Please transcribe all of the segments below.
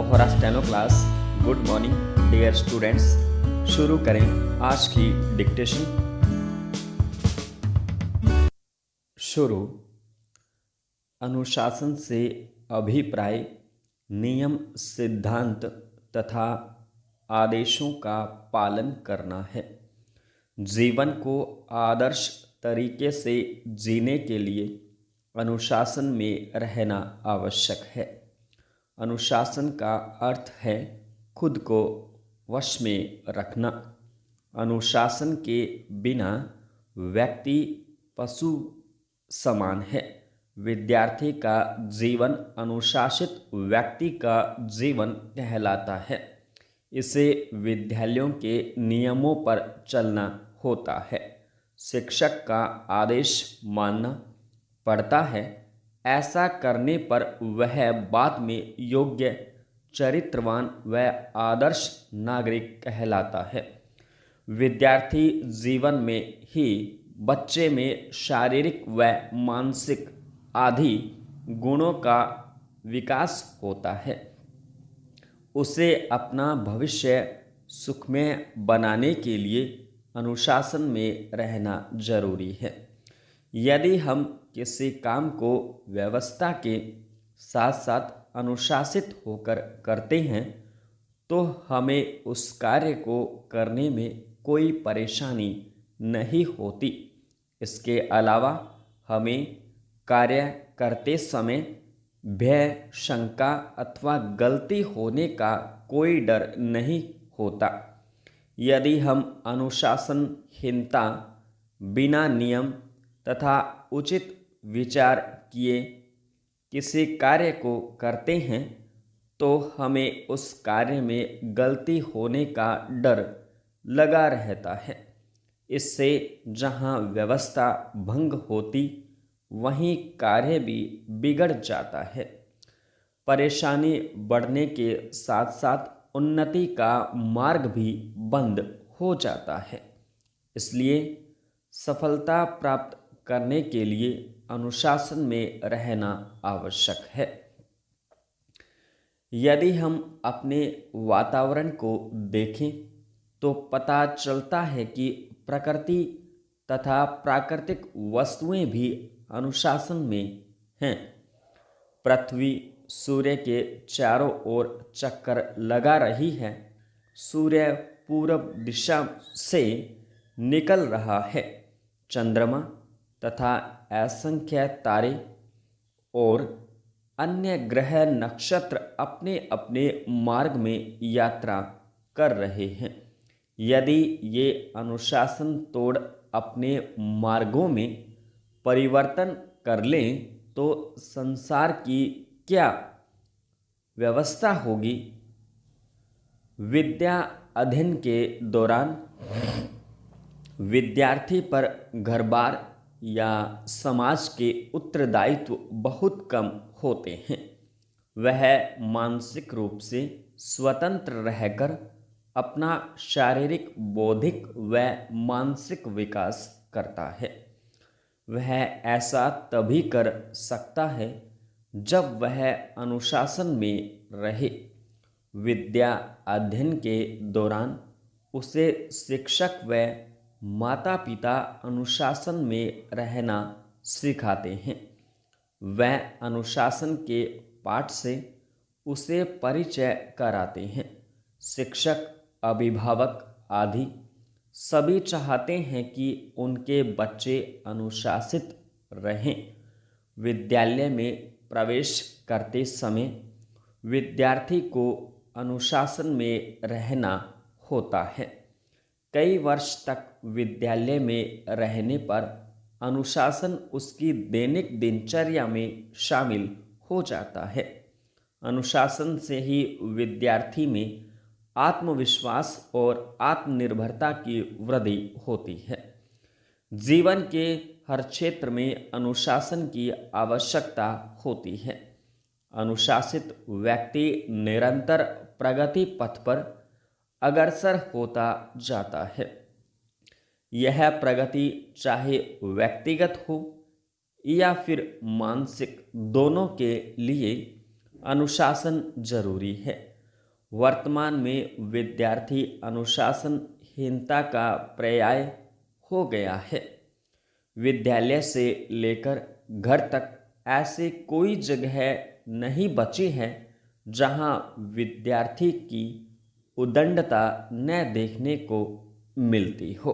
Bohra steno class. Good morning dear students. शुरू करें आज की डिक्टेशन। शुरू। अनुशासन से अभिप्राय नियम, सिद्धांत तथा आदेशों का पालन करना है। जीवन को आदर्श तरीके से जीने के लिए अनुशासन में रहना आवश्यक है। अनुशासन का अर्थ है खुद को वश में रखना। अनुशासन के बिना व्यक्ति पशु समान है। विद्यार्थी का जीवन अनुशासित व्यक्ति का जीवन कहलाता है। इसे विद्यालयों के नियमों पर चलना होता है। शिक्षक का आदेश मानना पड़ता है। ऐसा करने पर वह बाद में योग्य, चरित्रवान व आदर्श नागरिक कहलाता है। विद्यार्थी जीवन में ही बच्चे में शारीरिक व मानसिक आदि गुणों का विकास होता है। उसे अपना भविष्य सुखमय बनाने के लिए अनुशासन में रहना जरूरी है। यदि हम किसी काम को व्यवस्था के साथ साथ अनुशासित होकर करते हैं तो हमें उस कार्य को करने में कोई परेशानी नहीं होती। इसके अलावा हमें कार्य करते समय भय, शंका अथवा गलती होने का कोई डर नहीं होता। यदि हम अनुशासनहीनता, बिना नियम तथा उचित विचार किए किसी कार्य को करते हैं तो हमें उस कार्य में गलती होने का डर लगा रहता है। इससे जहाँ व्यवस्था भंग होती वहीं कार्य भी बिगड़ जाता है। परेशानी बढ़ने के साथ साथ उन्नति का मार्ग भी बंद हो जाता है। इसलिए सफलता प्राप्त करने के लिए अनुशासन में रहना आवश्यक है। यदि हम अपने वातावरण को देखें तो पता चलता है कि प्रकृति तथा प्राकृतिक वस्तुएं भी अनुशासन में हैं। पृथ्वी सूर्य के चारों ओर चक्कर लगा रही है। सूर्य पूरब दिशा से निकल रहा है। चंद्रमा तथा असंख्य तारे और अन्य ग्रह नक्षत्र अपने अपने मार्ग में यात्रा कर रहे हैं। यदि ये अनुशासन तोड़ अपने मार्गों में परिवर्तन कर लें तो संसार की क्या व्यवस्था होगी। विद्या अध्ययन के दौरान विद्यार्थी पर घर-बार या समाज के उत्तरदायित्व बहुत कम होते हैं। वह मानसिक रूप से स्वतंत्र रहकर अपना शारीरिक, बौद्धिक व मानसिक विकास करता है। वह ऐसा तभी कर सकता है जब वह अनुशासन में रहे। विद्या अध्ययन के दौरान उसे शिक्षक व माता पिता अनुशासन में रहना सिखाते हैं। वह अनुशासन के पाठ से उसे परिचय कराते हैं। शिक्षक, अभिभावक आदि सभी चाहते हैं कि उनके बच्चे अनुशासित रहें। विद्यालय में प्रवेश करते समय विद्यार्थी को अनुशासन में रहना होता है। कई वर्ष तक विद्यालय में रहने पर अनुशासन उसकी दैनिक दिनचर्या में शामिल हो जाता है। अनुशासन से ही विद्यार्थी में आत्मविश्वास और आत्मनिर्भरता की वृद्धि होती है। जीवन के हर क्षेत्र में अनुशासन की आवश्यकता होती है। अनुशासित व्यक्ति निरंतर प्रगति पथ पर अग्रसर होता जाता है। यह प्रगति चाहे व्यक्तिगत हो या फिर मानसिक, दोनों के लिए अनुशासन जरूरी है। वर्तमान में विद्यार्थी अनुशासनहीनता का पर्याय हो गया है। विद्यालय से लेकर घर तक ऐसे कोई जगह नहीं बची है जहां विद्यार्थी की उदंडता न देखने को मिलती हो।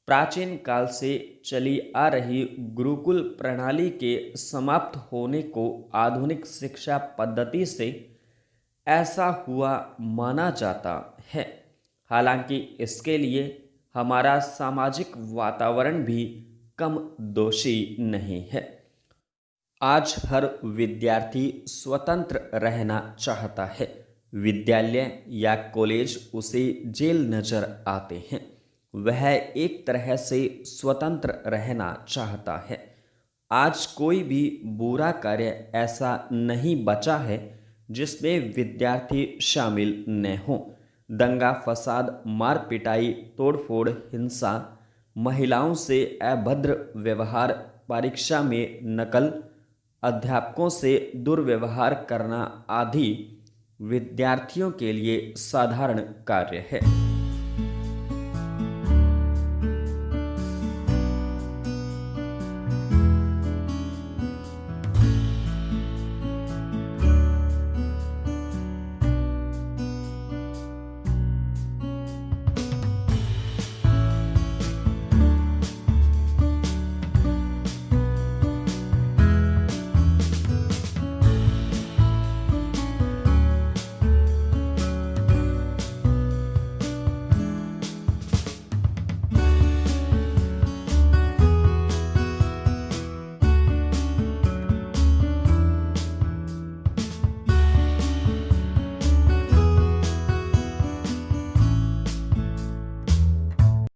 प्राचीन काल से चली आ रही गुरुकुल प्रणाली के समाप्त होने को आधुनिक शिक्षा पद्धति से ऐसा हुआ माना जाता है। हालांकि इसके लिए हमारा सामाजिक वातावरण भी कम दोषी नहीं है। आज हर विद्यार्थी स्वतंत्र रहना चाहता है। विद्यालय या कॉलेज उसे जेल नजर आते हैं। वह एक तरह से स्वतंत्र रहना चाहता है। आज कोई भी बुरा कार्य ऐसा नहीं बचा है जिसमें विद्यार्थी शामिल न हो। दंगा फसाद, मार पिटाई, तोड़फोड़, हिंसा, महिलाओं से अभद्र व्यवहार, परीक्षा में नकल, अध्यापकों से दुर्व्यवहार करना आदि विद्यार्थियों के लिए साधारण कार्य है।